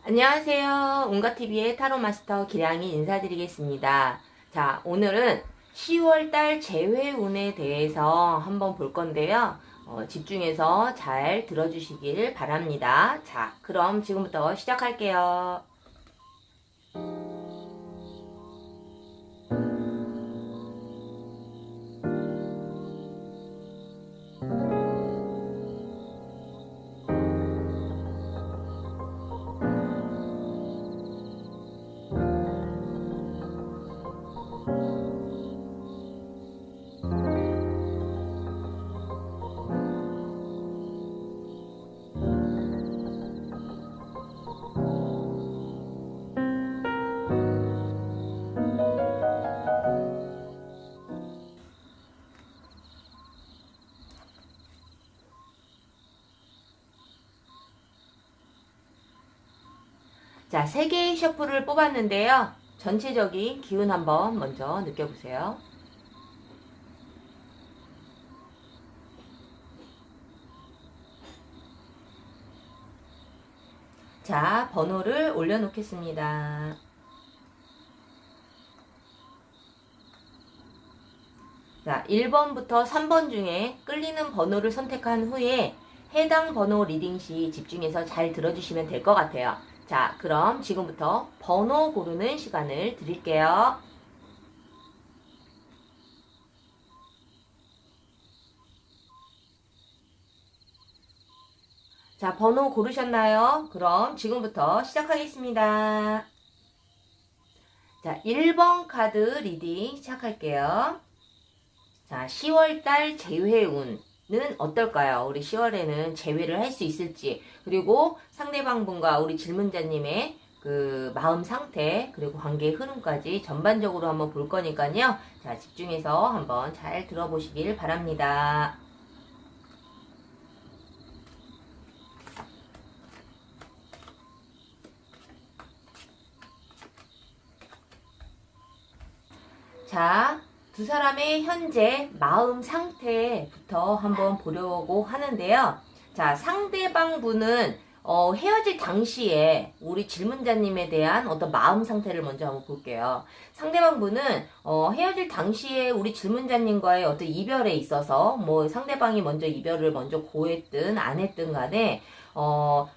안녕하세요. 온가TV의 타로마스터 기량이 인사드리겠습니다. 자, 오늘은 10월달 재회운에 대해서 한번 볼 건데요. 집중해서 잘 들어주시길 바랍니다. 자, 그럼 지금부터 시작할게요. 자, 3개의 셔플을 뽑았는데요. 전체적인 기운 한번 먼저 느껴보세요. 자, 번호를 올려놓겠습니다. 자, 1번부터 3번 중에 끌리는 번호를 선택한 후에 해당 번호 리딩 시 집중해서 잘 들어주시면 될 것 같아요. 자, 그럼 지금부터 번호 고르는 시간을 드릴게요. 자, 번호 고르셨나요? 그럼 지금부터 시작하겠습니다. 자, 1번 카드 리딩 시작할게요. 자, 10월달 재회운은 어떨까요? 우리 10월에는 재회를 할 수 있을지, 그리고 상대방분과 우리 질문자님의 그 마음 상태, 그리고 관계의 흐름까지 전반적으로 한번 볼 거니까요. 자, 집중해서 한번 잘 들어보시길 바랍니다. 자, 두 사람의 현재 마음 상태부터 한번 보려고 하는데요. 자, 상대방 분은 헤어질 당시에 우리 질문자님에 대한 어떤 마음 상태를 먼저 한번 볼게요. 상대방 분은 헤어질 당시에 우리 질문자님과의 어떤 이별에 있어서 뭐 상대방이 먼저 이별을 먼저 고했든 안 했든 간에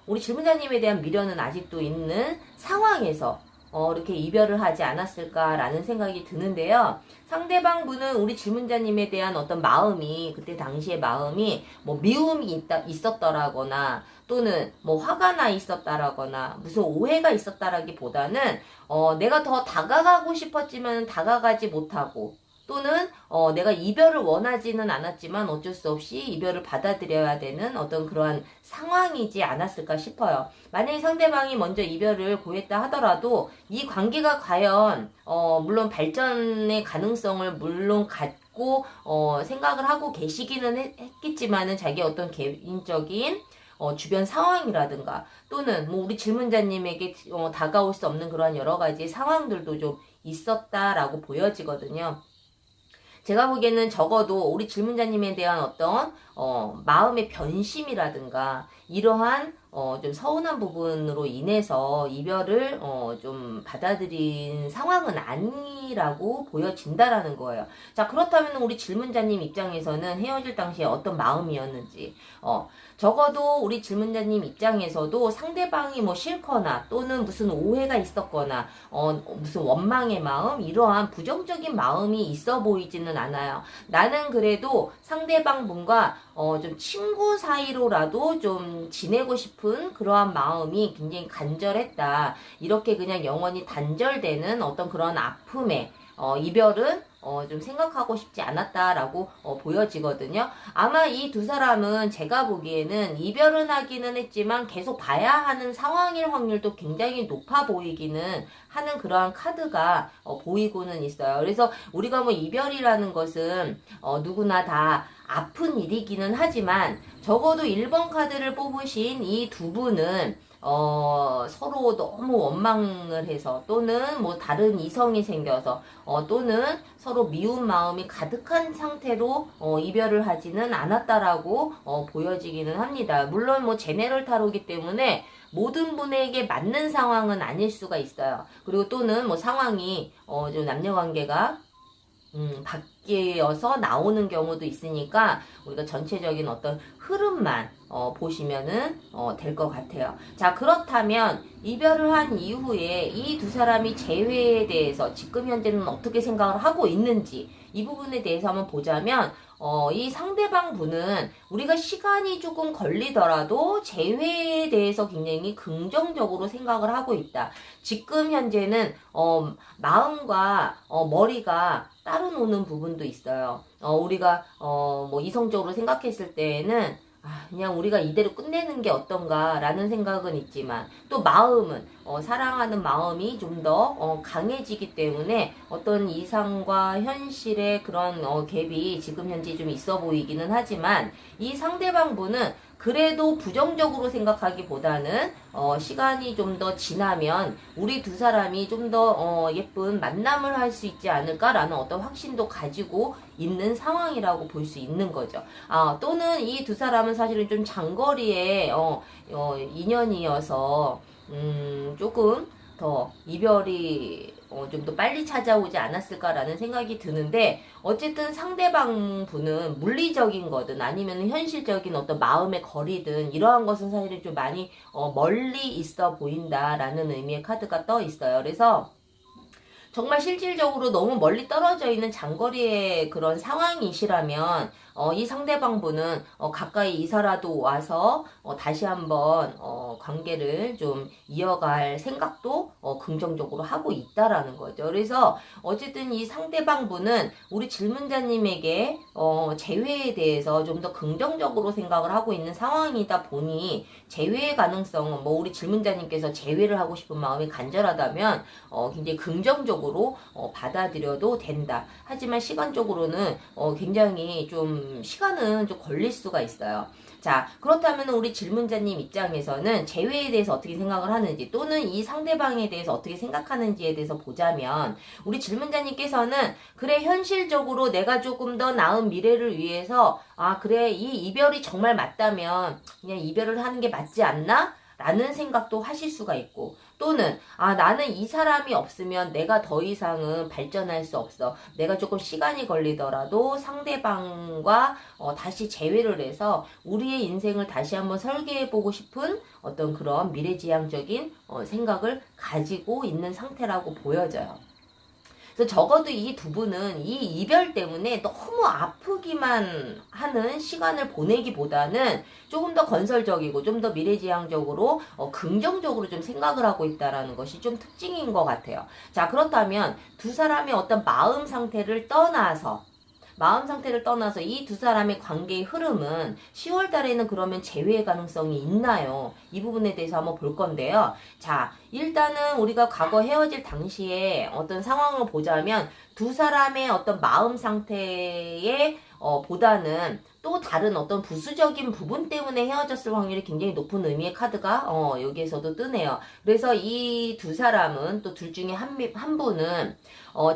우리 질문자님에 대한 미련은 아직도 있는 상황에서 이렇게 이별을 하지 않았을까라는 생각이 드는데요. 상대방 분은 우리 질문자님에 대한 어떤 마음이, 그때 당시의 마음이 뭐 미움이 있었더라거나 또는 뭐 화가 나 있었다라거나 무슨 오해가 있었다라기보다는 내가 더 다가가고 싶었지만 다가가지 못하고 또는 내가 이별을 원하지는 않았지만 어쩔 수 없이 이별을 받아들여야 되는 어떤 그러한 상황이지 않았을까 싶어요. 만약에 상대방이 먼저 이별을 고했다 하더라도 이 관계가 과연 물론 발전의 가능성을 물론 갖고 생각을 하고 계시기는 했겠지만은 자기 어떤 개인적인 주변 상황이라든가 또는 뭐 우리 질문자님에게 다가올 수 없는 그런 여러 가지 상황들도 좀 있었다라고 보여지거든요. 제가 보기에는 적어도 우리 질문자님에 대한 어떤 마음의 변심이라든가 이러한 좀 서운한 부분으로 인해서 이별을 좀 받아들인 상황은 아니라고 보여진다라는 거예요. 자, 그렇다면 우리 질문자님 입장에서는 헤어질 당시에 어떤 마음이었는지 적어도 우리 질문자님 입장에서도 상대방이 뭐 싫거나 또는 무슨 오해가 있었거나 무슨 원망의 마음 이러한 부정적인 마음이 있어 보이지는 않아요. 나는 그래도 상대방 분과 좀 친구 사이로라도 좀 지내고 싶은 그러한 마음이 굉장히 간절했다. 이렇게 그냥 영원히 단절되는 어떤 그런 아픔에 이별은 좀 생각하고 싶지 않았다라고 보여지거든요. 아마 이 두 사람은 제가 보기에는 이별은 하기는 했지만 계속 봐야 하는 상황일 확률도 굉장히 높아 보이기는 하는 그러한 카드가 보이고는 있어요. 그래서 우리가 뭐 이별이라는 것은 누구나 다 아픈 일이기는 하지만 적어도 1번 카드를 뽑으신 이 두 분은 서로 너무 원망을 해서 또는 뭐 다른 이성이 생겨서 또는 서로 미운 마음이 가득한 상태로 이별을 하지는 않았다라고 보여지기는 합니다. 물론 뭐 제네럴 타로기 때문에 모든 분에게 맞는 상황은 아닐 수가 있어요. 그리고 또는 뭐 상황이 좀 남녀 관계가 바뀌어서 나오는 경우도 있으니까 우리가 전체적인 어떤 흐름만 보시면은 될 것 같아요. 자, 그렇다면 이별을 한 이후에 이 두 사람이 재회에 대해서 지금 현재는 어떻게 생각을 하고 있는지 이 부분에 대해서 한번 보자면 이 상대방 분은 우리가 시간이 조금 걸리더라도 재회에 대해서 굉장히 긍정적으로 생각을 하고 있다. 지금 현재는 마음과 머리가 따로 노는 부분도 있어요. 우리가 뭐 이성적으로 생각했을 때에는 그냥 우리가 이대로 끝내는 게 어떤가라는 생각은 있지만 또 마음은 사랑하는 마음이 좀 더 강해지기 때문에 어떤 이상과 현실의 그런 갭이 지금 현재 좀 있어 보이기는 하지만 이 상대방 분은 그래도 부정적으로 생각하기보다는 시간이 좀 더 지나면 우리 두 사람이 좀 더 예쁜 만남을 할 수 있지 않을까라는 어떤 확신도 가지고 있는 상황이라고 볼 수 있는 거죠. 또는 이 두 사람은 사실은 좀 장거리의 인연이어서 조금 더 이별이 좀 더 빨리 찾아오지 않았을까라는 생각이 드는데 어쨌든 상대방 분은 물리적인 거든 아니면 현실적인 어떤 마음의 거리든 이러한 것은 사실은 좀 많이 멀리 있어 보인다라는 의미의 카드가 떠 있어요. 그래서 정말 실질적으로 너무 멀리 떨어져 있는 장거리의 그런 상황이시라면 이 상대방 분은 가까이 이사라도 와서 다시 한번 관계를 좀 이어갈 생각도 긍정적으로 하고 있다라는 거죠. 그래서 어쨌든 이 상대방 분은 우리 질문자님에게 재회에 대해서 좀 더 긍정적으로 생각을 하고 있는 상황이다 보니 재회의 가능성은 뭐 우리 질문자님께서 재회를 하고 싶은 마음이 간절하다면 굉장히 긍정적으로 받아들여도 된다. 하지만 시간적으로는 굉장히 좀 시간은 좀 걸릴 수가 있어요. 자, 그렇다면 우리 질문자님 입장에서는 재회에 대해서 어떻게 생각을 하는지 또는 이 상대방에 대해서 어떻게 생각하는지에 대해서 보자면 우리 질문자님께서는 그래 현실적으로 내가 조금 더 나은 미래를 위해서 그래 이 이별이 정말 맞다면 그냥 이별을 하는 게 맞지 않나? 라는 생각도 하실 수가 있고 또는 나는 이 사람이 없으면 내가 더 이상은 발전할 수 없어. 내가 조금 시간이 걸리더라도 상대방과 다시 재회를 해서 우리의 인생을 다시 한번 설계해보고 싶은 어떤 그런 미래지향적인 생각을 가지고 있는 상태라고 보여져요. 그래서 적어도 이 두 분은 이 이별 때문에 너무 아프기만 하는 시간을 보내기보다는 조금 더 건설적이고 좀 더 미래지향적으로 긍정적으로 좀 생각을 하고 있다라는 것이 좀 특징인 것 같아요. 자, 그렇다면 두 사람의 어떤 마음 상태를 떠나서 이 두 사람의 관계의 흐름은 10월 달에는 그러면 재회의 가능성이 있나요? 이 부분에 대해서 한번 볼 건데요. 자, 일단은 우리가 과거 헤어질 당시에 어떤 상황을 보자면 두 사람의 어떤 마음 상태에 보다는 또 다른 어떤 부수적인 부분 때문에 헤어졌을 확률이 굉장히 높은 의미의 카드가 여기에서도 뜨네요. 그래서 이 두 사람은 또 둘 중에 한 분은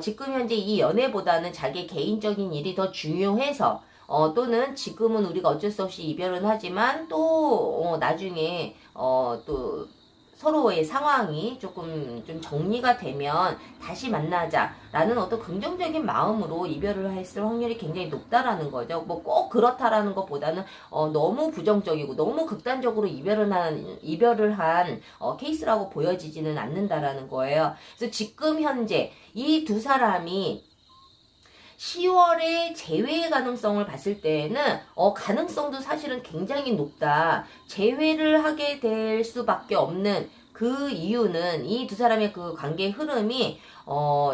지금 현재 이 연애보다는 자기 개인적인 일이 더 중요해서 또는 지금은 우리가 어쩔 수 없이 이별은 하지만 또 나중에 또 서로의 상황이 조금 좀 정리가 되면 다시 만나자라는 어떤 긍정적인 마음으로 이별을 했을 확률이 굉장히 높다라는 거죠. 뭐 꼭 그렇다라는 것보다는 너무 부정적이고 너무 극단적으로 이별을 한 케이스라고 보여지지는 않는다라는 거예요. 그래서 지금 현재 이 두 사람이 10월에 재회의 가능성을 봤을 때에는 가능성도 사실은 굉장히 높다. 재회를 하게 될 수밖에 없는 그 이유는 이 두 사람의 그 관계의 흐름이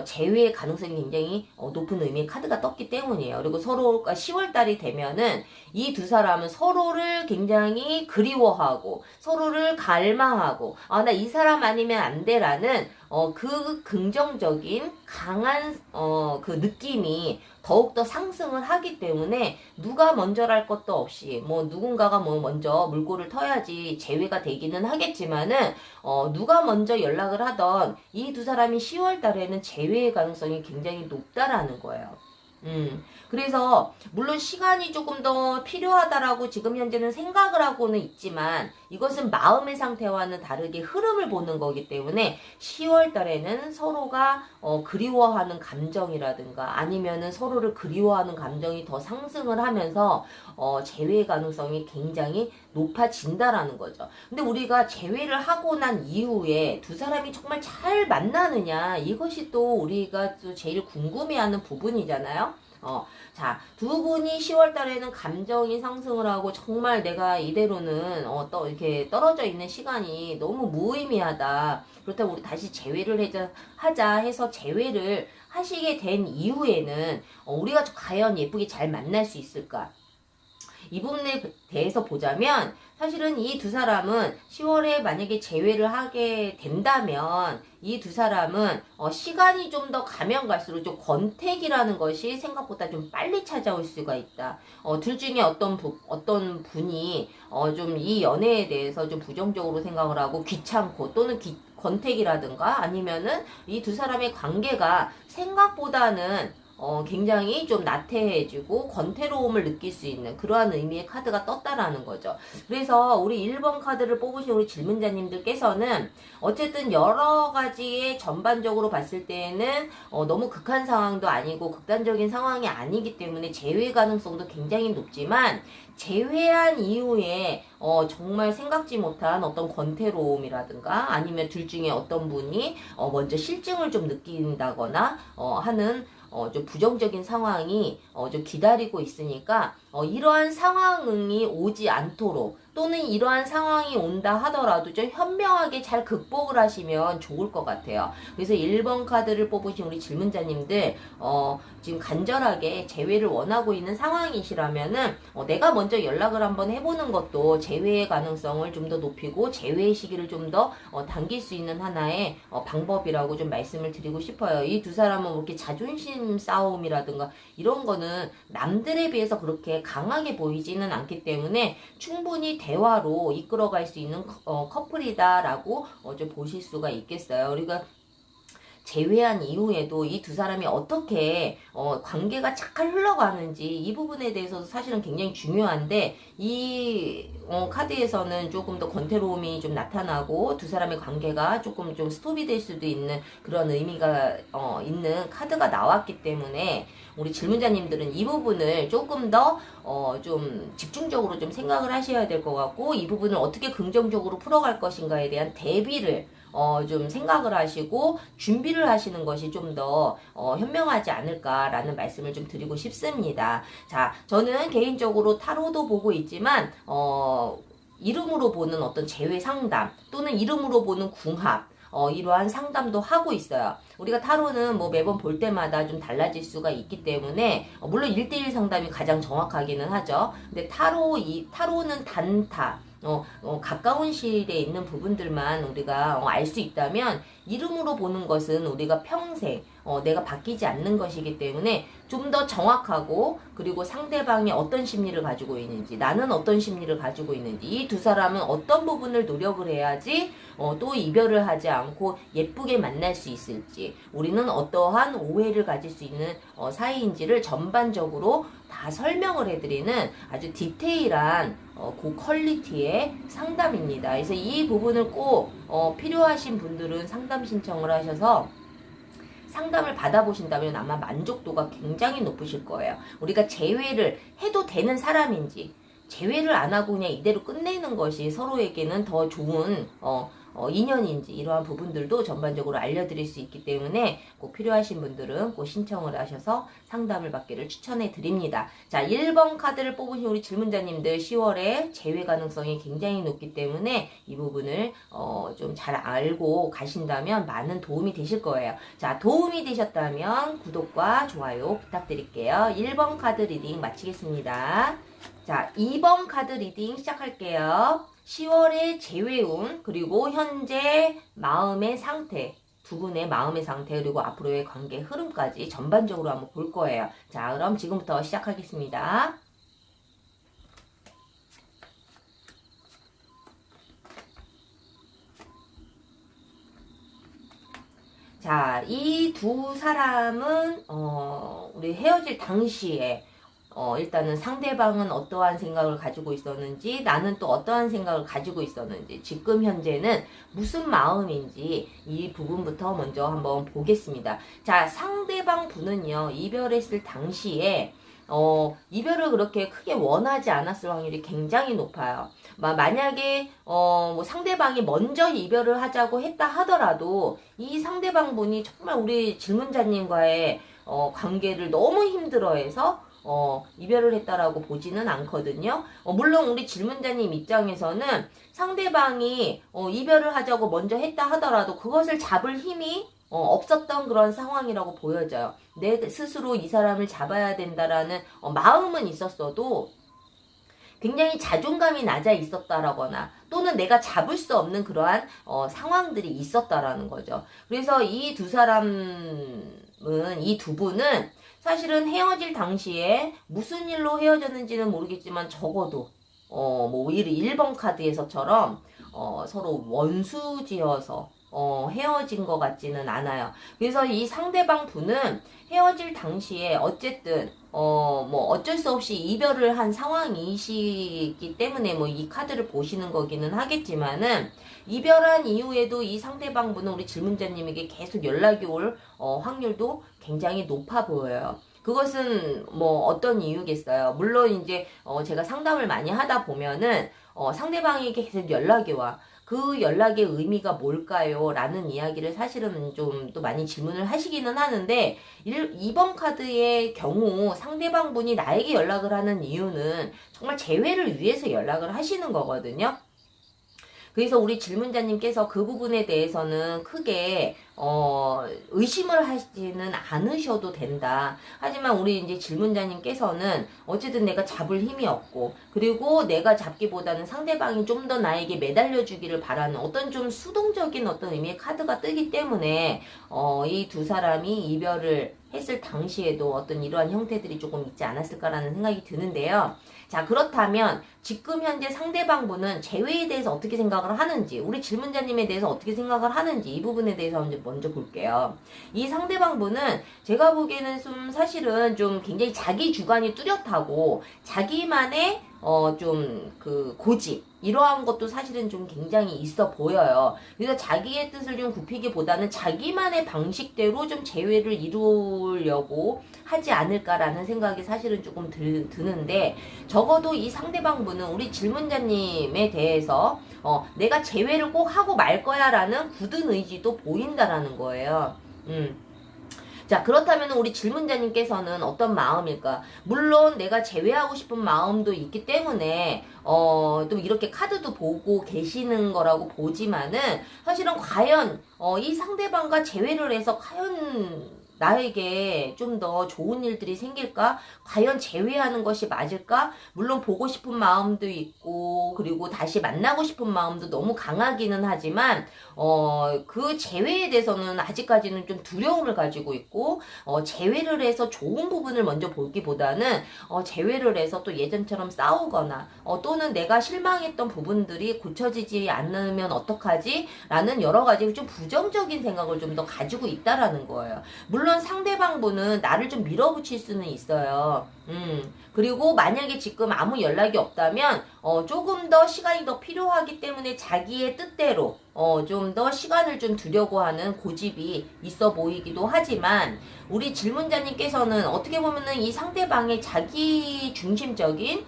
재회의 가능성이 굉장히 높은 의미의 카드가 떴기 때문이에요. 그리고 서로가 10월 달이 되면은 이 두 사람은 서로를 굉장히 그리워하고 서로를 갈망하고 나 이 사람 아니면 안 돼라는 그 긍정적인 강한 그 느낌이 더욱더 상승을 하기 때문에 누가 먼저랄 것도 없이 뭐 누군가가 뭐 먼저 물꼬를 터야지 재회가 되기는 하겠지만은 누가 먼저 연락을 하던 이 두 사람이 10월 달에는 재회의 가능성이 굉장히 높다라는 거예요. 그래서 물론 시간이 조금 더 필요하다라고 지금 현재는 생각을 하고는 있지만 이것은 마음의 상태와는 다르게 흐름을 보는 거기 때문에 10월 달에는 서로가 그리워하는 감정이라든가 아니면은 서로를 그리워하는 감정이 더 상승을 하면서 재회 가능성이 굉장히 높아진다라는 거죠. 근데 우리가 재회를 하고 난 이후에 두 사람이 정말 잘 만나느냐 이것이 또 우리가 또 제일 궁금해하는 부분이잖아요. 자, 두 분이 10월 달에는 감정이 상승을 하고 정말 내가 이대로는 이렇게 떨어져 있는 시간이 너무 무의미하다. 그렇다고 우리 다시 재회를 하자 해서 재회를 하시게 된 이후에는 우리가 과연 예쁘게 잘 만날 수 있을까? 이 부분에 대해서 보자면 사실은 이 두 사람은 10월에 만약에 재회를 하게 된다면 이 두 사람은 시간이 좀 더 가면 갈수록 좀 권태기라는 것이 생각보다 좀 빨리 찾아올 수가 있다. 둘 중에 어떤 분이 좀 이 연애에 대해서 좀 부정적으로 생각을 하고 귀찮고 또는 권태기라든가 아니면은 이 두 사람의 관계가 생각보다는 굉장히 좀 나태해지고 권태로움을 느낄 수 있는 그러한 의미의 카드가 떴다라는 거죠. 그래서 우리 1번 카드를 뽑으신 우리 질문자님들께서는 어쨌든 여러 가지의 전반적으로 봤을 때에는 너무 극한 상황도 아니고 극단적인 상황이 아니기 때문에 재회 가능성도 굉장히 높지만 재회한 이후에 정말 생각지 못한 어떤 권태로움이라든가 아니면 둘 중에 어떤 분이 먼저 실증을 좀 느낀다거나 하는 좀 부정적인 상황이 좀 기다리고 있으니까 이러한 상황이 오지 않도록 또는 이러한 상황이 온다 하더라도 좀 현명하게 잘 극복을 하시면 좋을 것 같아요. 그래서 1번 카드를 뽑으신 우리 질문자님들 지금 간절하게 재회를 원하고 있는 상황이시라면은 내가 먼저 연락을 한번 해보는 것도 재회의 가능성을 좀 더 높이고 재회의 시기를 좀 더 당길 수 있는 하나의 방법이라고 좀 말씀을 드리고 싶어요. 이 두 사람은 그렇게 자존심 싸움이라든가 이런 거는 남들에 비해서 그렇게 강하게 보이지는 않기 때문에 충분히 대화로 이끌어갈 수 있는 커플이다라고 좀 보실 수가 있겠어요. 우리가 재회한 이후에도 이 두 사람이 어떻게 관계가 잘 흘러가는지 이 부분에 대해서도 사실은 굉장히 중요한데 이 카드에서는 조금 더 권태로움이 좀 나타나고 두 사람의 관계가 조금 좀 스톱이 될 수도 있는 그런 의미가 있는 카드가 나왔기 때문에 우리 질문자님들은 이 부분을 조금 더 좀 집중적으로 좀 생각을 하셔야 될 것 같고 이 부분을 어떻게 긍정적으로 풀어갈 것인가에 대한 대비를 좀 생각을 하시고 준비를 하시는 것이 좀 더 현명하지 않을까라는 말씀을 좀 드리고 싶습니다. 자, 저는 개인적으로 타로도 보고 있지만 이름으로 보는 어떤 재회 상담 또는 이름으로 보는 궁합 이러한 상담도 하고 있어요. 우리가 타로는 뭐 매번 볼 때마다 좀 달라질 수가 있기 때문에 물론 1대1 상담이 가장 정확하기는 하죠. 근데 타로는 단타 가까운 시일에 있는 부분들만 우리가 알 수 있다면 이름으로 보는 것은 우리가 평생 내가 바뀌지 않는 것이기 때문에 좀 더 정확하고 그리고 상대방이 어떤 심리를 가지고 있는지 나는 어떤 심리를 가지고 있는지 이 두 사람은 어떤 부분을 노력을 해야지 또 이별을 하지 않고 예쁘게 만날 수 있을지 우리는 어떠한 오해를 가질 수 있는 사이인지를 전반적으로 다 설명을 해드리는 아주 디테일한 고퀄리티의 상담입니다. 그래서 이 부분을 꼭 필요하신 분들은 상담 신청을 하셔서 상담을 받아보신다면 아마 만족도가 굉장히 높으실 거예요. 우리가 재회를 해도 되는 사람인지 재회를 안 하고 그냥 이대로 끝내는 것이 서로에게는 더 좋은 인연인지 이러한 부분들도 전반적으로 알려드릴 수 있기 때문에 꼭 필요하신 분들은 꼭 신청을 하셔서 상담을 받기를 추천해 드립니다. 자, 1번 카드를 뽑으신 우리 질문자님들 10월에 재회 가능성이 굉장히 높기 때문에 이 부분을 좀 잘 알고 가신다면 많은 도움이 되실 거예요. 자, 도움이 되셨다면 구독과 좋아요 부탁드릴게요. 1번 카드 리딩 마치겠습니다. 자, 2번 카드 리딩 시작할게요. 10월의 재회운 그리고 현재 마음의 상태 두 분의 마음의 상태 그리고 앞으로의 관계 흐름까지 전반적으로 한번 볼 거예요. 자, 그럼 지금부터 시작하겠습니다. 자, 이 두 사람은 우리 헤어질 당시에 일단은 상대방은 어떠한 생각을 가지고 있었는지, 나는 또 어떠한 생각을 가지고 있었는지, 지금 현재는 무슨 마음인지 이 부분부터 먼저 한번 보겠습니다. 자, 상대방 분은요, 이별했을 당시에 이별을 그렇게 크게 원하지 않았을 확률이 굉장히 높아요. 만약에 뭐 상대방이 먼저 이별을 하자고 했다 하더라도 이 상대방 분이 정말 우리 질문자님과의 관계를 너무 힘들어해서 이별을 했다라고 보지는 않거든요. 물론 우리 질문자님 입장에서는 상대방이 이별을 하자고 먼저 했다 하더라도 그것을 잡을 힘이 없었던 그런 상황이라고 보여져요. 내 스스로 이 사람을 잡아야 된다라는 마음은 있었어도 굉장히 자존감이 낮아 있었다라거나 또는 내가 잡을 수 없는 그러한 상황들이 있었다라는 거죠. 그래서 이 두 사람은, 이 두 분은 사실은 헤어질 당시에 무슨 일로 헤어졌는지는 모르겠지만 적어도 뭐 오히려 1번 카드에서처럼 서로 원수지어서 헤어진 것 같지는 않아요. 그래서 이 상대방 분은 헤어질 당시에 어쨌든 뭐 어쩔 수 없이 이별을 한 상황이시기 때문에 뭐 이 카드를 보시는 거기는 하겠지만은 이별한 이후에도 이 상대방 분은 우리 질문자님에게 계속 연락이 올 확률도 굉장히 높아 보여요. 그것은 뭐 어떤 이유겠어요? 물론 이제 제가 상담을 많이 하다 보면은 상대방에게 계속 연락이 와. 그 연락의 의미가 뭘까요? 라는 이야기를 사실은 좀 또 많이 질문을 하시기는 하는데 2번 카드의 경우 상대방 분이 나에게 연락을 하는 이유는 정말 재회를 위해서 연락을 하시는 거거든요. 그래서 우리 질문자님께서 그 부분에 대해서는 크게 의심을 하지는 않으셔도 된다. 하지만 우리 이제 질문자님께서는 어쨌든 내가 잡을 힘이 없고, 그리고 내가 잡기보다는 상대방이 좀 더 나에게 매달려 주기를 바라는 어떤 좀 수동적인 어떤 의미의 카드가 뜨기 때문에 이 두 사람이 이별을 했을 당시에도 어떤 이러한 형태들이 조금 있지 않았을까라는 생각이 드는데요. 자, 그렇다면 지금 현재 상대방 분은 재회에 대해서 어떻게 생각을 하는지, 우리 질문자님에 대해서 어떻게 생각을 하는지 이 부분에 대해서 먼저 볼게요. 이 상대방 분은 제가 보기에는 좀 사실은 좀 굉장히 자기 주관이 뚜렷하고 자기만의 좀 그 고집 이러한 것도 사실은 좀 굉장히 있어 보여요. 그래서 자기의 뜻을 좀 굽히기보다는 자기만의 방식대로 좀 재회를 이루려고 하지 않을까라는 생각이 사실은 조금 드는데, 적어도 이 상대방 분은 우리 질문자님에 대해서 내가 재회를 꼭 하고 말 거야 라는 굳은 의지도 보인다라는 거예요. 자, 그렇다면 우리 질문자님께서는 어떤 마음일까? 물론 내가 제외하고 싶은 마음도 있기 때문에 또 이렇게 카드도 보고 계시는 거라고 보지만은 사실은 과연 이 상대방과 재회를 해서 과연 나에게 좀 더 좋은 일들이 생길까? 과연 재회하는 것이 맞을까? 물론 보고 싶은 마음도 있고, 그리고 다시 만나고 싶은 마음도 너무 강하기는 하지만, 그 재회에 대해서는 아직까지는 좀 두려움을 가지고 있고, 재회를 해서 좋은 부분을 먼저 보기보다는, 재회를 해서 또 예전처럼 싸우거나, 또는 내가 실망했던 부분들이 고쳐지지 않으면 어떡하지? 라는 여러 가지 좀 부정적인 생각을 좀 더 가지고 있다라는 거예요. 물론 상대방 분은 나를 좀 밀어붙일 수는 있어요. 그리고 만약에 지금 아무 연락이 없다면 조금 더 시간이 더 필요하기 때문에 자기의 뜻대로 좀 더 시간을 좀 두려고 하는 고집이 있어 보이기도 하지만, 우리 질문자님께서는 어떻게 보면은 이 상대방의 자기 중심적인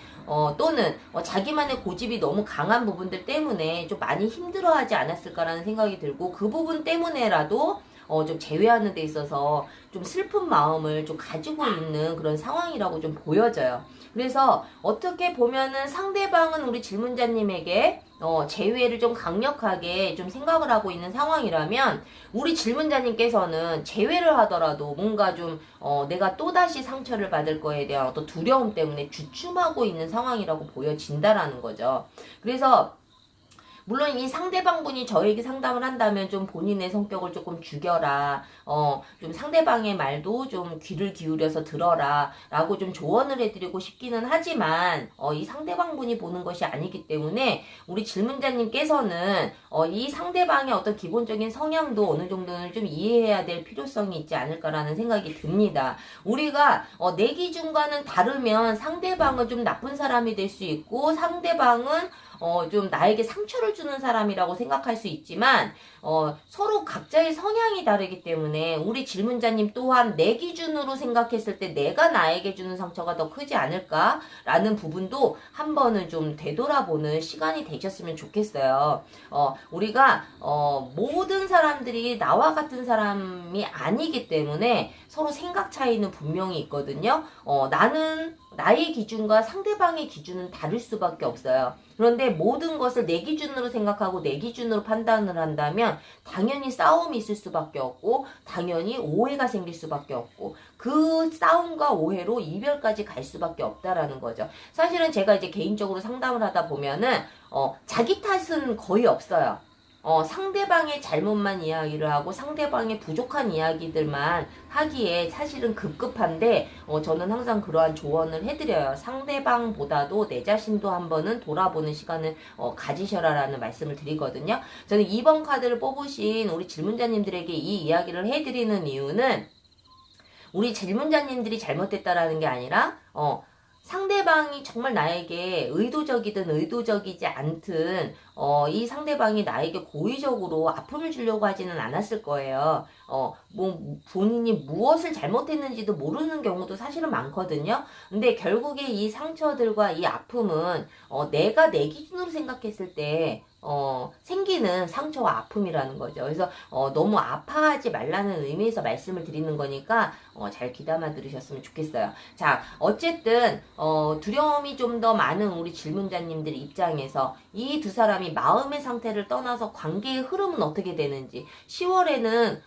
또는 자기만의 고집이 너무 강한 부분들 때문에 좀 많이 힘들어하지 않았을까라는 생각이 들고, 그 부분 때문에라도 좀 제외하는 데 있어서 좀 슬픈 마음을 좀 가지고 있는 그런 상황이라고 좀 보여져요. 그래서 어떻게 보면은 상대방은 우리 질문자님에게 제외를 좀 강력하게 좀 생각을 하고 있는 상황이라면, 우리 질문자님께서는 제외를 하더라도 뭔가 좀 내가 또다시 상처를 받을 거에 대한 어떤 두려움 때문에 주춤하고 있는 상황이라고 보여진다라는 거죠. 그래서 물론 이 상대방분이 저에게 상담을 한다면 좀 본인의 성격을 조금 죽여라, 좀 상대방의 말도 좀 귀를 기울여서 들어라 라고 좀 조언을 해드리고 싶기는 하지만 이 상대방분이 보는 것이 아니기 때문에 우리 질문자님께서는 이 상대방의 어떤 기본적인 성향도 어느 정도는 좀 이해해야 될 필요성이 있지 않을까라는 생각이 듭니다. 우리가 내 기준과는 다르면 상대방은 좀 나쁜 사람이 될 수 있고 상대방은 좀 나에게 상처를 주는 사람이라고 생각할 수 있지만 서로 각자의 성향이 다르기 때문에 우리 질문자님 또한 내 기준으로 생각했을 때 내가 나에게 주는 상처가 더 크지 않을까라는 부분도 한 번은 좀 되돌아보는 시간이 되셨으면 좋겠어요. 우리가 모든 사람들이 나와 같은 사람이 아니기 때문에 서로 생각 차이는 분명히 있거든요. 나는 나의 기준과 상대방의 기준은 다를 수밖에 없어요. 그런데 모든 것을 내 기준으로 생각하고 내 기준으로 판단을 한다면 당연히 싸움이 있을 수밖에 없고 당연히 오해가 생길 수밖에 없고 그 싸움과 오해로 이별까지 갈 수밖에 없다라는 거죠. 사실은 제가 이제 개인적으로 상담을 하다 보면은 자기 탓은 거의 없어요. 상대방의 잘못만 이야기를 하고 상대방의 부족한 이야기들만 하기에 사실은 급급한데 저는 항상 그러한 조언을 해드려요. 상대방보다도 내 자신도 한 번은 돌아보는 시간을 가지셔라라는 말씀을 드리거든요. 저는 2번 카드를 뽑으신 우리 질문자님들에게 이 이야기를 해드리는 이유는 우리 질문자님들이 잘못됐다라는 게 아니라 상대방이 정말 나에게 의도적이든 의도적이지 않든 이 상대방이 나에게 고의적으로 아픔을 주려고 하지는 않았을 거예요. 뭐 본인이 무엇을 잘못했는지도 모르는 경우도 사실은 많거든요. 근데 결국에 이 상처들과 이 아픔은 내가 내 기준으로 생각했을 때 생기는 상처와 아픔이라는 거죠. 그래서 너무 아파하지 말라는 의미에서 말씀을 드리는 거니까 잘 귀담아 들으셨으면 좋겠어요. 자, 어쨌든 두려움이 좀 더 많은 우리 질문자님들 입장에서 이 두 사람이 마음의 상태를 떠나서 관계의 흐름은 어떻게 되는지 10월에는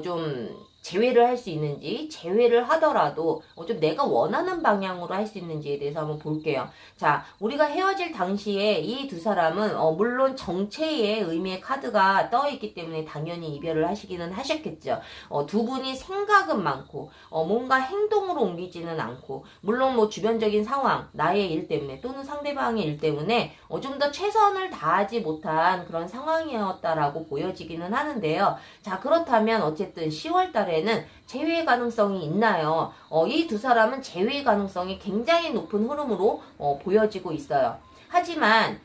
좀 재회를 할 수 있는지 재회를 하더라도 좀 내가 원하는 방향으로 할 수 있는지에 대해서 한번 볼게요. 자, 우리가 헤어질 당시에 이 두 사람은 물론 정체의 의미의 카드가 떠있기 때문에 당연히 이별을 하시기는 하셨겠죠. 두 분이 생각은 많고 뭔가 행동으로 옮기지는 않고 물론 뭐 주변적인 상황 나의 일 때문에 또는 상대방의 일 때문에 좀 더 최선을 다하지 못한 그런 상황이었다라고 보여지기는 하는데요. 자, 그렇다면 어쨌든 10월 달에는 재회 가능성이 있나요? 이 두 사람은 재회 가능성이 굉장히 높은 흐름으로 보여지고 있어요. 하지만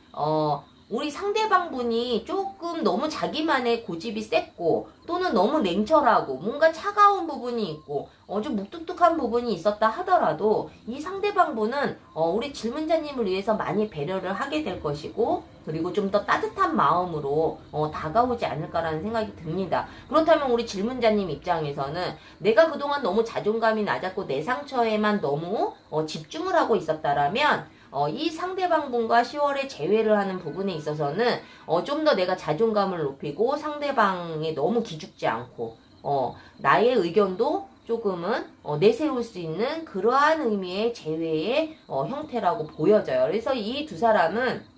우리 상대방분이 조금 너무 자기만의 고집이 셌고 또는 너무 냉철하고 뭔가 차가운 부분이 있고 좀 무뚝뚝한 부분이 있었다 하더라도 이 상대방분은 우리 질문자님을 위해서 많이 배려를 하게 될 것이고 그리고 좀 더 따뜻한 마음으로 다가오지 않을까라는 생각이 듭니다. 그렇다면 우리 질문자님 입장에서는 내가 그동안 너무 자존감이 낮았고 내 상처에만 너무 집중을 하고 있었다라면 이 상대방분과 10월에 재회를 하는 부분에 있어서는 좀 더 내가 자존감을 높이고 상대방에 너무 기죽지 않고 나의 의견도 조금은 내세울 수 있는 그러한 의미의 재회의 형태라고 보여져요. 그래서 이 두 사람은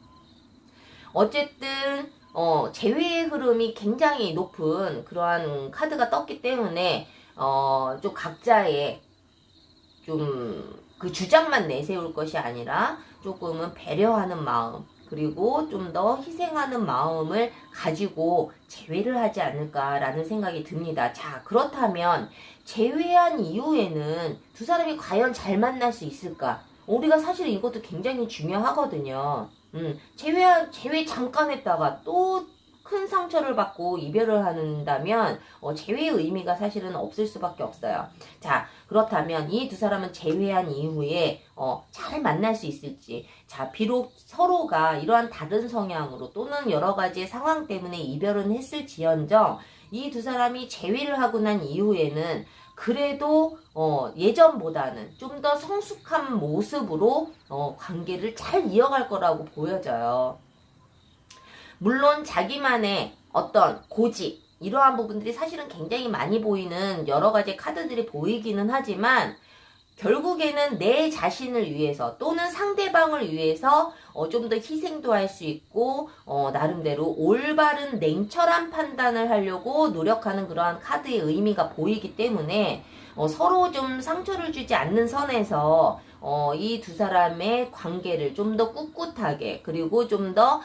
어쨌든 재회의 흐름이 굉장히 높은 그러한 카드가 떴기 때문에 좀 각자의 좀 그 주장만 내세울 것이 아니라 조금은 배려하는 마음 그리고 좀 더 희생하는 마음을 가지고 재회를 하지 않을까라는 생각이 듭니다. 자, 그렇다면 재회한 이후에는 두 사람이 과연 잘 만날 수 있을까? 우리가 사실 이것도 굉장히 중요하거든요. 재회 잠깐 했다가 또 큰 상처를 받고 이별을 한다면 재회의 의미가 사실은 없을 수밖에 없어요. 자, 그렇다면 이 두 사람은 재회한 이후에 잘 만날 수 있을지, 자, 비록 서로가 이러한 다른 성향으로 또는 여러 가지의 상황 때문에 이별은 했을지언정 이 두 사람이 재회를 하고 난 이후에는 그래도 예전보다는 좀 더 성숙한 모습으로 관계를 잘 이어갈 거라고 보여져요. 물론 자기만의 어떤 고집 이러한 부분들이 사실은 굉장히 많이 보이는 여러 가지 카드들이 보이기는 하지만 결국에는 내 자신을 위해서 또는 상대방을 위해서 좀 더 희생도 할 수 있고 나름대로 올바른 냉철한 판단을 하려고 노력하는 그러한 카드의 의미가 보이기 때문에 서로 좀 상처를 주지 않는 선에서 이 두 사람의 관계를 좀 더 꿋꿋하게 그리고 좀 더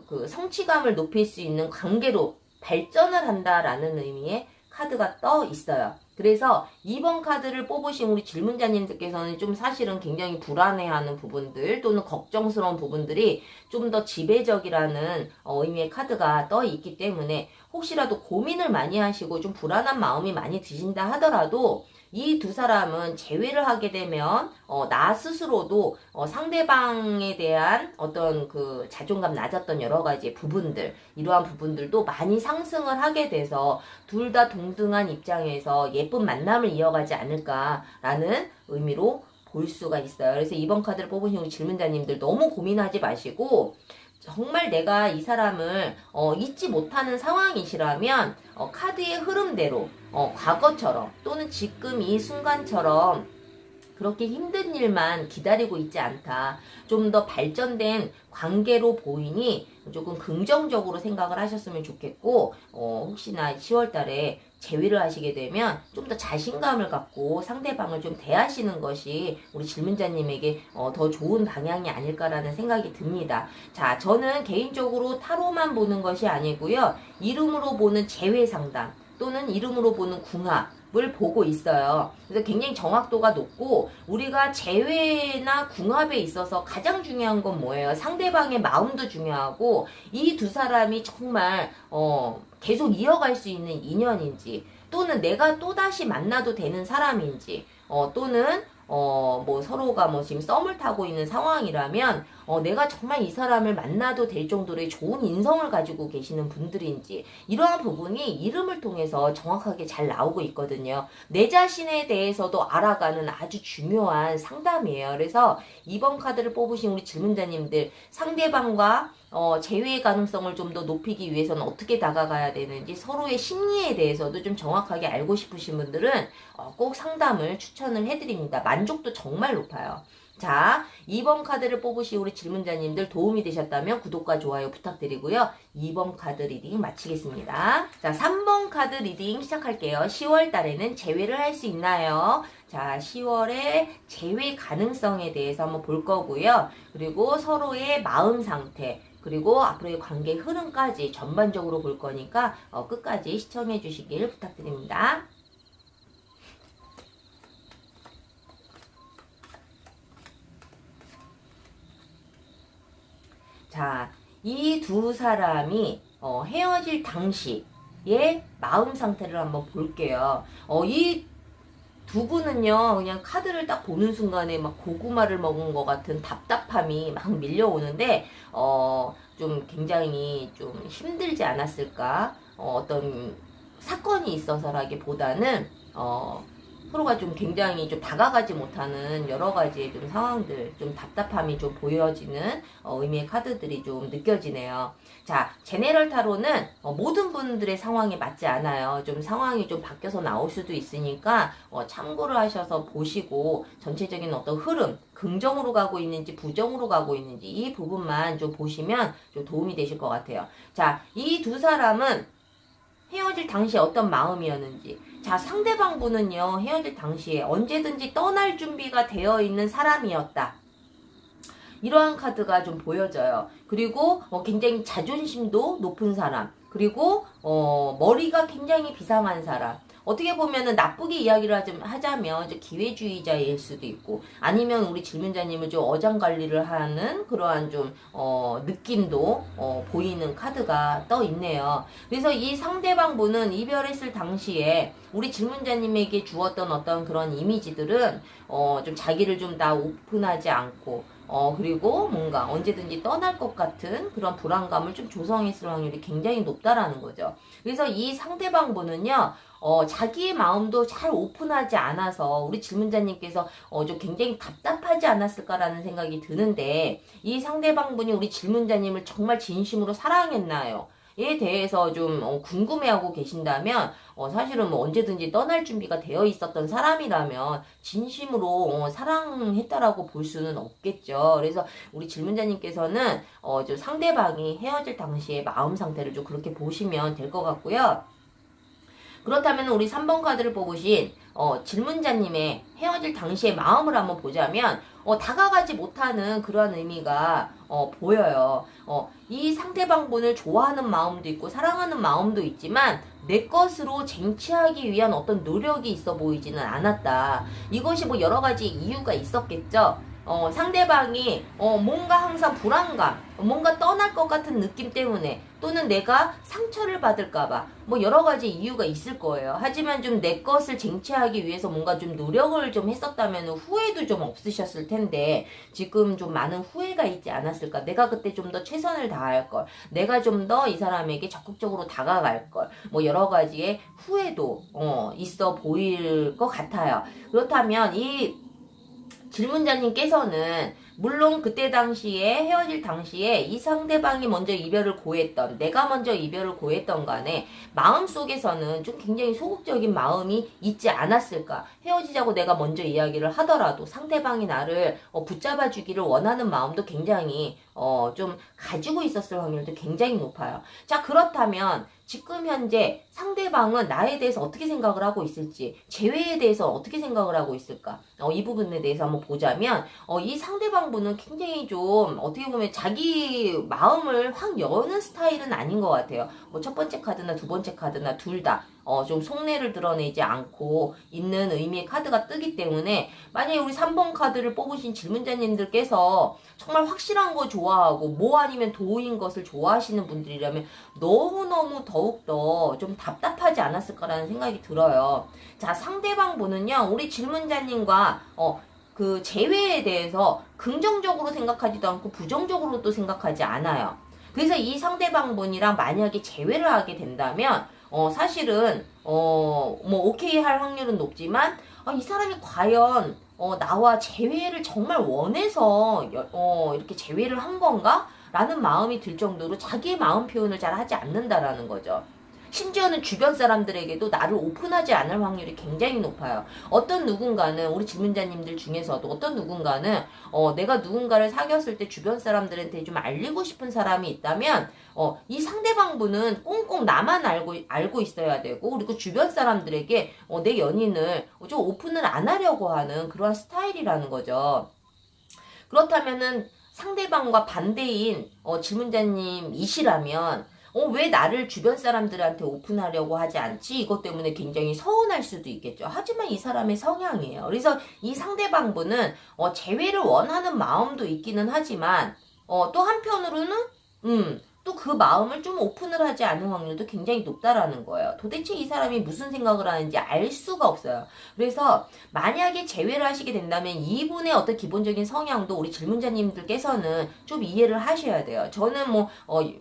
그 성취감을 높일 수 있는 관계로 발전을 한다라는 의미의 카드가 떠 있어요. 그래서 2번 카드를 뽑으신 우리 질문자님들께서는 좀 사실은 굉장히 불안해하는 부분들 또는 걱정스러운 부분들이 좀 더 지배적이라는 의미의 카드가 떠 있기 때문에 혹시라도 고민을 많이 하시고 좀 불안한 마음이 많이 드신다 하더라도 이 두 사람은 재회를 하게 되면 나 스스로도 상대방에 대한 어떤 그 자존감 낮았던 여러 가지 부분들 이러한 부분들도 많이 상승을 하게 돼서 둘 다 동등한 입장에서 예쁜 만남을 이어가지 않을까라는 의미로 볼 수가 있어요. 그래서 이번 카드를 뽑으신 우리 질문자님들 너무 고민하지 마시고 정말 내가 이 사람을 잊지 못하는 상황이시라면 카드의 흐름대로 과거처럼 또는 지금 이 순간처럼 그렇게 힘든 일만 기다리고 있지 않다. 좀 더 발전된 관계로 보이니 조금 긍정적으로 생각을 하셨으면 좋겠고 혹시나 10월 달에 재회를 하시게 되면 좀 더 자신감을 갖고 상대방을 좀 대하시는 것이 우리 질문자님에게 더 좋은 방향이 아닐까라는 생각이 듭니다. 자, 저는 개인적으로 타로만 보는 것이 아니고요. 이름으로 보는 재회 상담 또는 이름으로 보는 궁합을 보고 있어요. 그래서 굉장히 정확도가 높고 우리가 재회나 궁합에 있어서 가장 중요한 건 뭐예요? 상대방의 마음도 중요하고 이 두 사람이 정말 계속 이어갈 수 있는 인연인지 또는 내가 또다시 만나도 되는 사람인지 또는 뭐 서로가 뭐 지금 썸을 타고 있는 상황이라면 내가 정말 이 사람을 만나도 될 정도로의 좋은 인성을 가지고 계시는 분들인지 이러한 부분이 이름을 통해서 정확하게 잘 나오고 있거든요. 내 자신에 대해서도 알아가는 아주 중요한 상담이에요. 그래서 이번 카드를 뽑으신 우리 질문자님들 상대방과 재회의 가능성을 좀 더 높이기 위해서는 어떻게 다가가야 되는지 서로의 심리에 대해서도 좀 정확하게 알고 싶으신 분들은 꼭 상담을 추천을 해드립니다. 만족도 정말 높아요. 자, 2번 카드를 뽑으신 우리 질문자님들 도움이 되셨다면 구독과 좋아요 부탁드리고요. 2번 카드 리딩 마치겠습니다. 자, 3번 카드 리딩 시작할게요. 10월 달에는 재회를 할 수 있나요? 자, 10월에 재회 가능성에 대해서 한번 볼 거고요. 그리고 서로의 마음 상태, 그리고 앞으로의 관계 흐름까지 전반적으로 볼 거니까 끝까지 시청해 주시길 부탁드립니다. 자, 이 두 사람이 헤어질 당시의 마음 상태를 한번 볼게요. 이 두 분은요, 그냥 카드를 딱 보는 순간에 막 고구마를 먹은 것 같은 답답함이 막 밀려오는데, 좀 굉장히 좀 힘들지 않았을까? 어떤 사건이 있어서라기보다는, 서로가 좀 굉장히 좀 다가가지 못하는 여러 가지의 좀 상황들, 좀 답답함이 좀 보여지는 의미의 카드들이 좀 느껴지네요. 자, 제네럴 타로는 모든 분들의 상황에 맞지 않아요. 좀 상황이 좀 바뀌어서 나올 수도 있으니까 참고를 하셔서 보시고 전체적인 어떤 흐름, 긍정으로 가고 있는지 부정으로 가고 있는지 이 부분만 좀 보시면 좀 도움이 되실 것 같아요. 자, 이 두 사람은 헤어질 당시에 어떤 마음이었는지. 자, 상대방 분은요, 헤어질 당시에 언제든지 떠날 준비가 되어 있는 사람이었다. 이러한 카드가 좀 보여져요. 그리고 굉장히 자존심도 높은 사람. 그리고 머리가 굉장히 비상한 사람. 어떻게 보면은 나쁘게 이야기를 하자면 기회주의자일 수도 있고 아니면 우리 질문자님을 좀 어장관리를 하는 그러한 좀 느낌도 보이는 카드가 떠 있네요. 그래서 이 상대방 분은 이별했을 당시에 우리 질문자님에게 주었던 어떤 그런 이미지들은 좀 자기를 좀 다 오픈하지 않고 그리고 뭔가 언제든지 떠날 것 같은 그런 불안감을 좀 조성했을 확률이 굉장히 높다라는 거죠. 그래서 이 상대방 분은요, 자기의 마음도 잘 오픈하지 않아서 우리 질문자님께서 좀 굉장히 답답하지 않았을까라는 생각이 드는데 이 상대방 분이 우리 질문자님을 정말 진심으로 사랑했나요? 대해서 좀 궁금해하고 계신다면 사실은 뭐 언제든지 떠날 준비가 되어 있었던 사람이라면 진심으로 사랑했다라고 볼 수는 없겠죠. 그래서 우리 질문자님께서는 좀 상대방이 헤어질 당시의 마음 상태를 좀 그렇게 보시면 될 것 같고요. 그렇다면 우리 3번 카드를 뽑으신 질문자님의 헤어질 당시의 마음을 한번 보자면 다가가지 못하는 그러한 의미가 보여요. 이 상대방분을 좋아하는 마음도 있고 사랑하는 마음도 있지만 내 것으로 쟁취하기 위한 어떤 노력이 있어 보이지는 않았다. 이것이 뭐 여러 가지 이유가 있었겠죠. 상대방이 뭔가 항상 불안감, 뭔가 떠날 것 같은 느낌 때문에 또는 내가 상처를 받을까봐 뭐 여러 가지 이유가 있을 거예요. 하지만 좀 내 것을 쟁취하기 위해서 뭔가 좀 노력을 좀 했었다면 후회도 좀 없으셨을 텐데 지금 좀 많은 후회가 있지 않았을까? 내가 그때 좀 더 최선을 다할 걸, 내가 좀 더 이 사람에게 적극적으로 다가갈 걸, 뭐 여러 가지의 후회도 있어 보일 것 같아요. 그렇다면 이 질문자님께서는 물론 그때 당시에 헤어질 당시에 이 상대방이 먼저 이별을 고했던 내가 먼저 이별을 고했던 간에 마음속에서는 좀 굉장히 소극적인 마음이 있지 않았을까. 헤어지자고 내가 먼저 이야기를 하더라도 상대방이 나를 붙잡아 주기를 원하는 마음도 굉장히 좀 가지고 있었을 확률도 굉장히 높아요. 자, 그렇다면 지금 현재 상대방은 나에 대해서 어떻게 생각을 하고 있을지, 재회에 대해서 어떻게 생각을 하고 있을까? 이 부분에 대해서 한번 보자면, 이 상대방분은 굉장히 좀 어떻게 보면 자기 마음을 확 여는 스타일은 아닌 것 같아요. 뭐 첫 번째 카드나 두 번째 카드나 둘 다. 좀 속내를 드러내지 않고 있는 의미의 카드가 뜨기 때문에 만약에 우리 3번 카드를 뽑으신 질문자님들께서 정말 확실한 거 좋아하고 뭐 아니면 도인 것을 좋아하시는 분들이라면 너무너무 더욱더 좀 답답하지 않았을까라는 생각이 들어요. 자, 상대방 분은요, 우리 질문자님과 그 재회에 대해서 긍정적으로 생각하지도 않고 부정적으로도 생각하지 않아요. 그래서 이 상대방 분이랑 만약에 재회를 하게 된다면 사실은 뭐 오케이 할 확률은 높지만 이 사람이 과연 나와 재회를 정말 원해서 이렇게 재회를 한 건가? 라는 마음이 들 정도로 자기의 마음 표현을 잘 하지 않는다라는 거죠. 심지어는 주변 사람들에게도 나를 오픈하지 않을 확률이 굉장히 높아요. 어떤 누군가는 우리 질문자님들 중에서도 어떤 누군가는 내가 누군가를 사귀었을 때 주변 사람들한테 좀 알리고 싶은 사람이 있다면 이 상대방분은 꽁꽁 나만 알고 있어야 되고 그리고 주변 사람들에게 내 연인을 좀 오픈을 안 하려고 하는 그러한 스타일이라는 거죠. 그렇다면은 상대방과 반대인 질문자님이시라면 왜 나를 주변 사람들한테 오픈하려고 하지 않지? 이것 때문에 굉장히 서운할 수도 있겠죠. 하지만 이 사람의 성향이에요. 그래서 이 상대방분은 재회를 원하는 마음도 있기는 하지만 또 한편으로는 또 그 마음을 좀 오픈을 하지 않은 확률도 굉장히 높다라는 거예요. 도대체 이 사람이 무슨 생각을 하는지 알 수가 없어요. 그래서 만약에 재회를 하시게 된다면 이분의 어떤 기본적인 성향도 우리 질문자님들께서는 좀 이해를 하셔야 돼요. 저는 뭐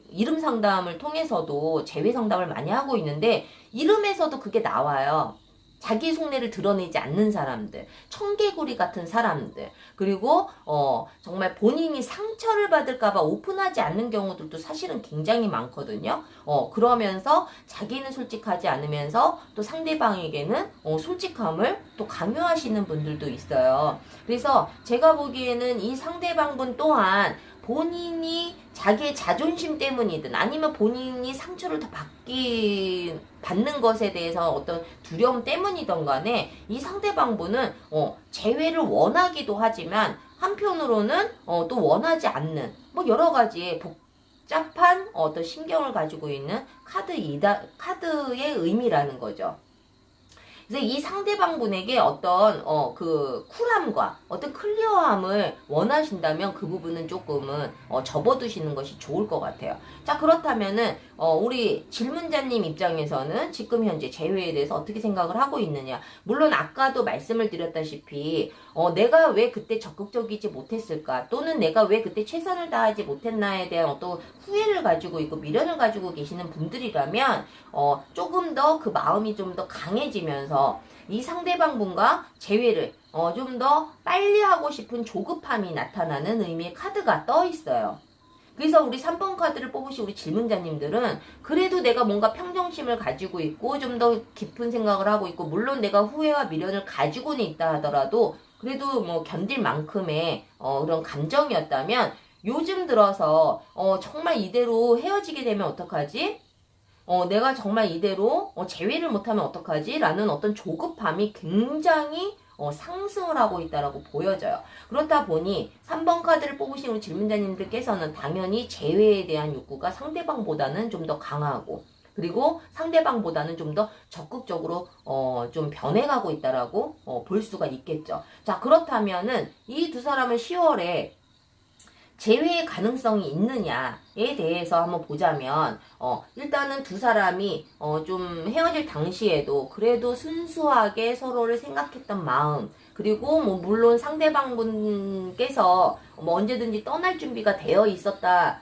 이름 상담을 통해서도 재회 상담을 많이 하고 있는데 이름에서도 그게 나와요. 자기 속내를 드러내지 않는 사람들, 청개구리 같은 사람들, 그리고 정말 본인이 상처를 받을까봐 오픈하지 않는 경우들도 사실은 굉장히 많거든요. 그러면서 자기는 솔직하지 않으면서 또 상대방에게는 솔직함을 또 강요하시는 분들도 있어요. 그래서 제가 보기에는 이 상대방분 또한 본인이 자기의 자존심 때문이든 아니면 본인이 상처를 더 받는 것에 대해서 어떤 두려움 때문이든 간에 이 상대방분은 재회를 원하기도 하지만 한편으로는 또 원하지 않는 뭐 여러 가지의 복잡한 어떤 신경을 가지고 있는 카드의 의미라는 거죠. 그래서 이 상대방분에게 어떤 그 쿨함과 어떤 클리어함을 원하신다면 그 부분은 조금은 접어두시는 것이 좋을 것 같아요. 자, 그렇다면은 우리 질문자님 입장에서는 지금 현재 재회에 대해서 어떻게 생각을 하고 있느냐. 물론 아까도 말씀을 드렸다시피 내가 왜 그때 적극적이지 못했을까, 또는 내가 왜 그때 최선을 다하지 못했나에 대한 어떤 후회를 가지고 있고 미련을 가지고 계시는 분들이라면 조금 더 그 마음이 좀 더 강해지면서 이 상대방 분과 재회를 좀 더 빨리 하고 싶은 조급함이 나타나는 의미의 카드가 떠 있어요. 그래서 우리 3번 카드를 뽑으신 우리 질문자님들은 그래도 내가 뭔가 평정심을 가지고 있고 좀 더 깊은 생각을 하고 있고, 물론 내가 후회와 미련을 가지고는 있다 하더라도 그래도 뭐 견딜 만큼의 그런 감정이었다면, 요즘 들어서 정말 이대로 헤어지게 되면 어떡하지? 내가 정말 이대로 재회를 못하면 어떡하지? 라는 어떤 조급함이 굉장히 상승을 하고 있다라고 보여져요. 그렇다 보니 3번 카드를 뽑으신 우리 질문자님들께서는 당연히 재회에 대한 욕구가 상대방보다는 좀 더 강하고, 그리고 상대방보다는 좀 더 적극적으로 좀 변해가고 있다라고 볼 수가 있겠죠. 자, 그렇다면은 이 두 사람은 10월에 재회의 가능성이 있느냐에 대해서 한번 보자면, 일단은 두 사람이 좀 헤어질 당시에도 그래도 순수하게 서로를 생각했던 마음, 그리고 뭐 물론 상대방분께서 뭐 언제든지 떠날 준비가 되어 있었다,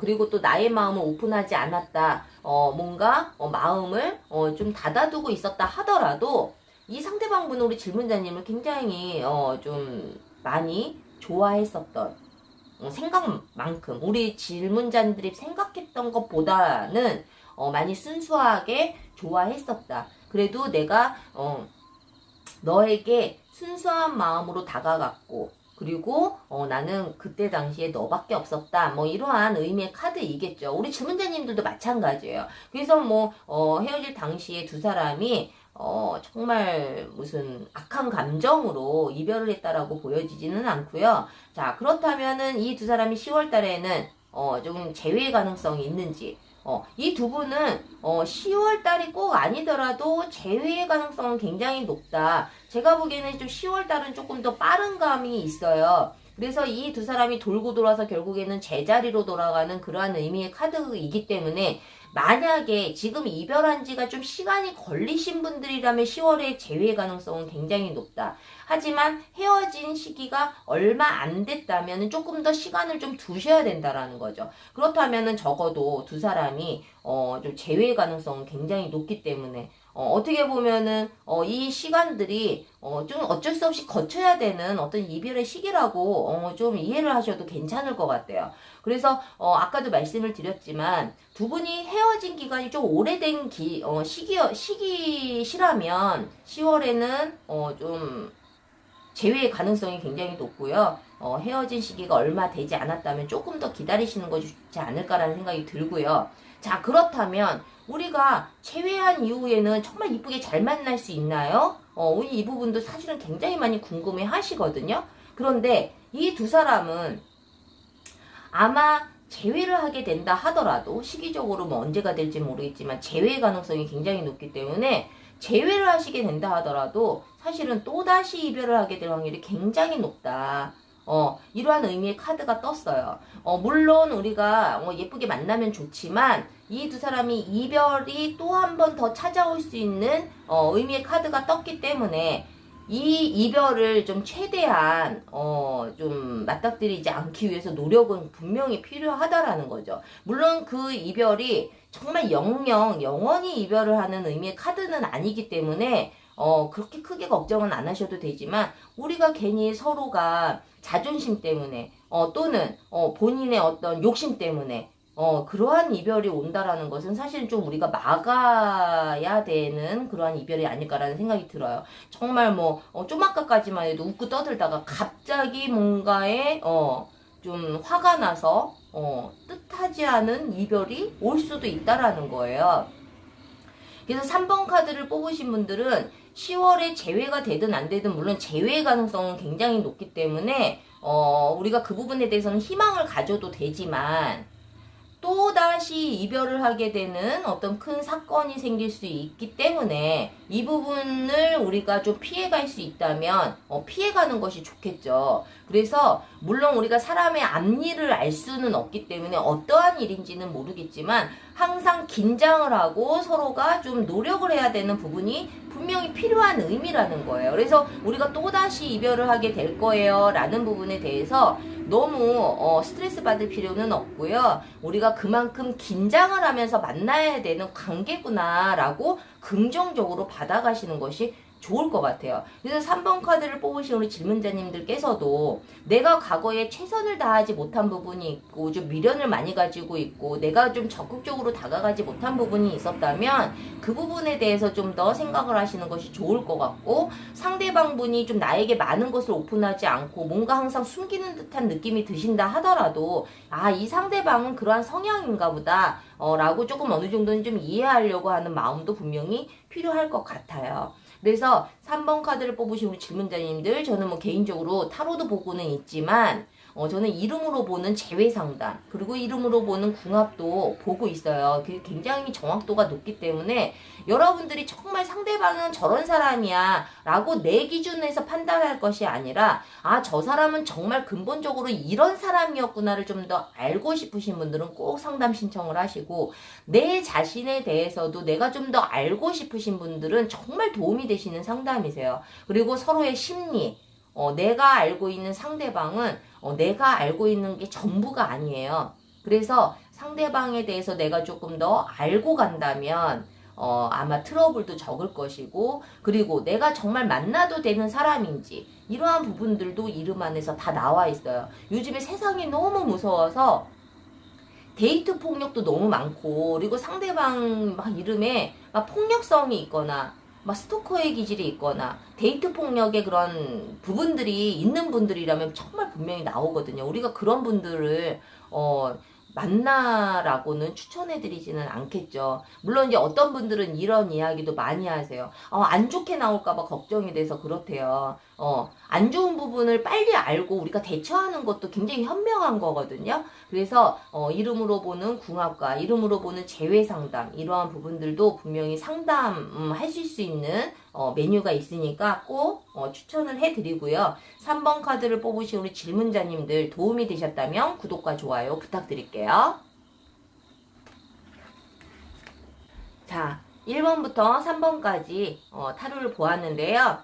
그리고 또 나의 마음을 오픈하지 않았다, 뭔가 마음을 좀 닫아두고 있었다 하더라도 이 상대방분은 우리 질문자님을 굉장히 좀 많이 좋아했었던, 생각만큼 우리 질문자들이 생각했던 것보다는 많이 순수하게 좋아했었다. 그래도 내가 너에게 순수한 마음으로 다가갔고, 그리고 나는 그때 당시에 너밖에 없었다, 뭐 이러한 의미의 카드이겠죠. 우리 질문자님들도 마찬가지예요. 그래서 뭐 헤어질 당시에 두 사람이 정말 무슨 악한 감정으로 이별을 했다라고 보여지지는 않고요. 자, 그렇다면은 이 두 사람이 10월 달에는 좀 재회 가능성이 있는지, 이 두 분은 10월 달이 꼭 아니더라도 재회의 가능성은 굉장히 높다. 제가 보기에는 좀 10월 달은 조금 더 빠른 감이 있어요. 그래서 이 두 사람이 돌고 돌아서 결국에는 제자리로 돌아가는 그러한 의미의 카드이기 때문에, 만약에 지금 이별한 지가 좀 시간이 걸리신 분들이라면 10월에 재회 가능성은 굉장히 높다. 하지만 헤어진 시기가 얼마 안 됐다면 조금 더 시간을 좀 두셔야 된다라는 거죠. 그렇다면 적어도 두 사람이 좀 재회 가능성은 굉장히 높기 때문에, 어떻게 보면은 이 시간들이 좀 어쩔 수 없이 거쳐야 되는 어떤 이별의 시기라고 좀 이해를 하셔도 괜찮을 것 같아요. 그래서 아까도 말씀을 드렸지만 두 분이 헤어진 기간이 좀 오래된 시기시라면 10월에는 좀 재회의 가능성이 굉장히 높고요. 헤어진 시기가 얼마 되지 않았다면 조금 더 기다리시는 것이 좋지 않을까라는 생각이 들고요. 자, 그렇다면 우리가 재회한 이후에는 정말 이쁘게 잘 만날 수 있나요? 이 부분도 사실은 굉장히 많이 궁금해 하시거든요. 그런데 이 두 사람은 아마 재회를 하게 된다 하더라도, 시기적으로 뭐 언제가 될지 모르겠지만 재회 가능성이 굉장히 높기 때문에 재회를 하시게 된다 하더라도 사실은 또다시 이별을 하게 될 확률이 굉장히 높다. 이러한 의미의 카드가 떴어요. 물론 우리가 예쁘게 만나면 좋지만 이 두 사람이 이별이 또 한 번 더 찾아올 수 있는 의미의 카드가 떴기 때문에 이 이별을 좀 최대한 좀 맞닥뜨리지 않기 위해서 노력은 분명히 필요하다라는 거죠. 물론 그 이별이 정말 영원히 이별을 하는 의미의 카드는 아니기 때문에 그렇게 크게 걱정은 안 하셔도 되지만, 우리가 괜히 서로가 자존심 때문에 또는 본인의 어떤 욕심 때문에 그러한 이별이 온다라는 것은 사실은 좀 우리가 막아야 되는 그러한 이별이 아닐까라는 생각이 들어요. 정말 뭐 좀 아까까지만 해도 웃고 떠들다가 갑자기 뭔가에 좀 화가 나서 뜻하지 않은 이별이 올 수도 있다라는 거예요. 그래서 3번 카드를 뽑으신 분들은 10월에 재회가 되든 안 되든 물론 재회의 가능성은 굉장히 높기 때문에 우리가 그 부분에 대해서는 희망을 가져도 되지만, 또다시 이별을 하게 되는 어떤 큰 사건이 생길 수 있기 때문에 이 부분을 우리가 좀 피해갈 수 있다면 피해가는 것이 좋겠죠. 그래서 물론 우리가 사람의 앞일을 알 수는 없기 때문에 어떠한 일인지는 모르겠지만 항상 긴장을 하고 서로가 좀 노력을 해야 되는 부분이 분명히 필요한 의미라는 거예요. 그래서 우리가 또다시 이별을 하게 될 거예요 라는 부분에 대해서 너무 스트레스 받을 필요는 없고요. 우리가 그만큼 긴장을 하면서 만나야 되는 관계구나 라고 긍정적으로 받아가시는 것이 좋을 것 같아요. 그래서 3번 카드를 뽑으신 우리 질문자님들께서도 내가 과거에 최선을 다하지 못한 부분이 있고 좀 미련을 많이 가지고 있고 내가 좀 적극적으로 다가가지 못한 부분이 있었다면 그 부분에 대해서 좀 더 생각을 하시는 것이 좋을 것 같고, 상대방 분이 좀 나에게 많은 것을 오픈하지 않고 뭔가 항상 숨기는 듯한 느낌이 드신다 하더라도 이 상대방은 그러한 성향인가 보다 라고 조금 어느 정도는 좀 이해하려고 하는 마음도 분명히 필요할 것 같아요. 그래서 3번 카드를 뽑으신 우리 질문자님들, 저는 뭐 개인적으로 타로도 보고는 있지만 저는 이름으로 보는 재회 상담, 그리고 이름으로 보는 궁합도 보고 있어요. 그게 굉장히 정확도가 높기 때문에 여러분들이 정말 상대방은 저런 사람이야 라고 내 기준에서 판단할 것이 아니라 저 사람은 정말 근본적으로 이런 사람이었구나를 좀 더 알고 싶으신 분들은 꼭 상담 신청을 하시고, 내 자신에 대해서도 내가 좀 더 알고 싶으신 분들은 정말 도움이 되시는 상담이세요. 그리고 서로의 심리, 내가 알고 있는 상대방은 내가 알고 있는 게 전부가 아니에요. 그래서 상대방에 대해서 내가 조금 더 알고 간다면 아마 트러블도 적을 것이고, 그리고 내가 정말 만나도 되는 사람인지 이러한 부분들도 이름 안에서 다 나와 있어요. 요즘에 세상이 너무 무서워서 데이트 폭력도 너무 많고, 그리고 상대방 막 이름에 막 폭력성이 있거나 막 스토커의 기질이 있거나 데이트 폭력의 그런 부분들이 있는 분들이라면 정말 분명히 나오거든요. 우리가 그런 분들을 만나라고는 추천해드리지는 않겠죠. 물론 이제 어떤 분들은 이런 이야기도 많이 하세요. 안 좋게 나올까봐 걱정이 돼서 그렇대요. 안 좋은 부분을 빨리 알고 우리가 대처하는 것도 굉장히 현명한 거거든요. 그래서 이름으로 보는 궁합과 이름으로 보는 재회 상담, 이러한 부분들도 분명히 상담하실 수 있는 메뉴가 있으니까 꼭 추천을 해드리고요. 3번 카드를 뽑으신 우리 질문자님들 도움이 되셨다면 구독과 좋아요 부탁드릴게요. 자, 1번부터 3번까지 타로를 보았는데요.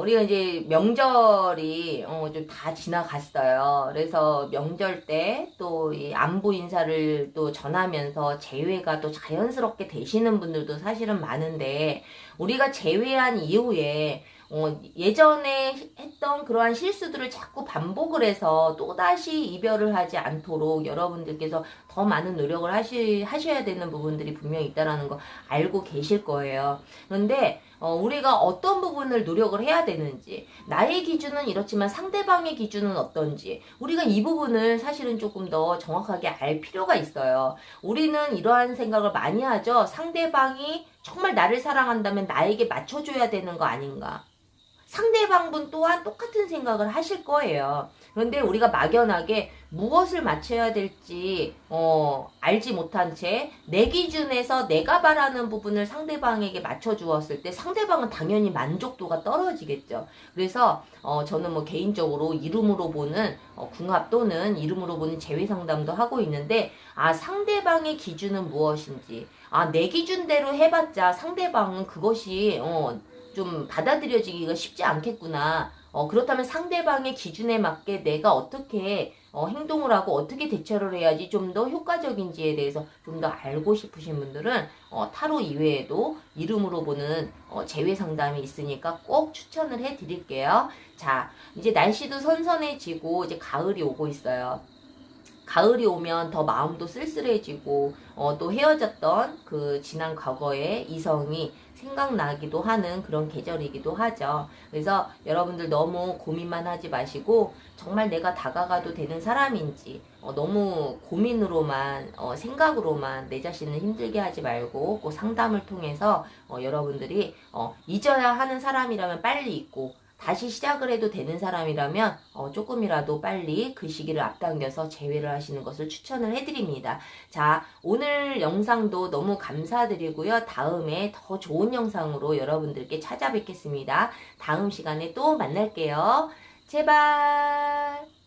우리가 이제 명절이 좀 다 지나갔어요. 그래서 명절 때 또 이 안부 인사를 또 전하면서 재회가 또 자연스럽게 되시는 분들도 사실은 많은데, 우리가 재회한 이후에 예전에 했던 그러한 실수들을 자꾸 반복을 해서 또다시 이별을 하지 않도록 여러분들께서 더 많은 노력을 하셔야 되는 부분들이 분명히 있다는 거 알고 계실 거예요. 그런데 우리가 어떤 부분을 노력을 해야 되는지, 나의 기준은 이렇지만 상대방의 기준은 어떤지, 우리가 이 부분을 사실은 조금 더 정확하게 알 필요가 있어요. 우리는 이러한 생각을 많이 하죠. 상대방이 정말 나를 사랑한다면 나에게 맞춰줘야 되는 거 아닌가. 상대방분 또한 똑같은 생각을 하실 거예요. 그런데 우리가 막연하게 무엇을 맞춰야 될지 알지 못한 채 내 기준에서 내가 바라는 부분을 상대방에게 맞춰주었을 때 상대방은 당연히 만족도가 떨어지겠죠. 그래서 저는 뭐 개인적으로 이름으로 보는 궁합 또는 이름으로 보는 재회 상담도 하고 있는데, 상대방의 기준은 무엇인지, 내 기준대로 해봤자 상대방은 그것이 좀 받아들여지기가 쉽지 않겠구나. 그렇다면 상대방의 기준에 맞게 내가 어떻게 행동을 하고 어떻게 대처를 해야지 좀 더 효과적인지에 대해서 좀 더 알고 싶으신 분들은 타로 이외에도 이름으로 보는 재회 상담이 있으니까 꼭 추천을 해드릴게요. 자, 이제 날씨도 선선해지고 이제 가을이 오고 있어요. 가을이 오면 더 마음도 쓸쓸해지고 또 헤어졌던 그 지난 과거의 이성이 생각나기도 하는 그런 계절이기도 하죠. 그래서 여러분들 너무 고민만 하지 마시고 정말 내가 다가가도 되는 사람인지 너무 고민으로만 생각으로만 내 자신을 힘들게 하지 말고 꼭 상담을 통해서 여러분들이 잊어야 하는 사람이라면 빨리 잊고 다시 시작을 해도 되는 사람이라면 조금이라도 빨리 그 시기를 앞당겨서 재회를 하시는 것을 추천을 해드립니다. 자, 오늘 영상도 너무 감사드리고요. 다음에 더 좋은 영상으로 여러분들께 찾아뵙겠습니다. 다음 시간에 또 만날게요. 제발.